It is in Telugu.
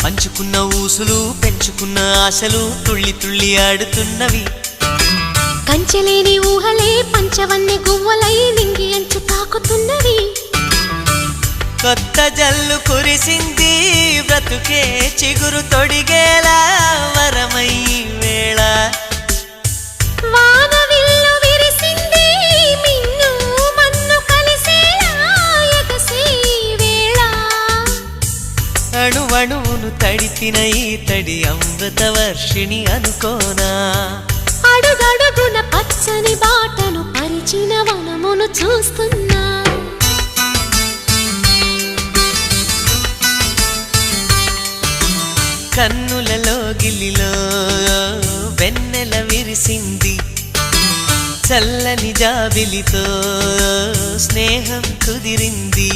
పంచుకున్న ఊసులు పెంచుకున్న ఆశలు తుళ్ళి తుళ్ళి ఆడుతున్నవి. కంచెలేని ఊహలే పంచవన్నె గువ్వలై నింగి అంచు తాకుతున్నవి. కొత్త జల్లు కురిసింది బ్రతుకే చిగురు తొడిగేలా వరమై వేళ. వానవిల్లు విరిసింది మిన్ను మన్ను కలిసేలా ఎగసే వేళ. అణువణువును తడిపిన ఈ తడి అమృత వర్షిణి అనుకోనా. అడుగడుగున పచ్చని బాటను పరిచిన వనమును చూస్తున్నా. కన్నులలో గిల్లిలో వెన్నెల విరిసింది. చల్లని జాబిలితో స్నేహం కుదిరింది.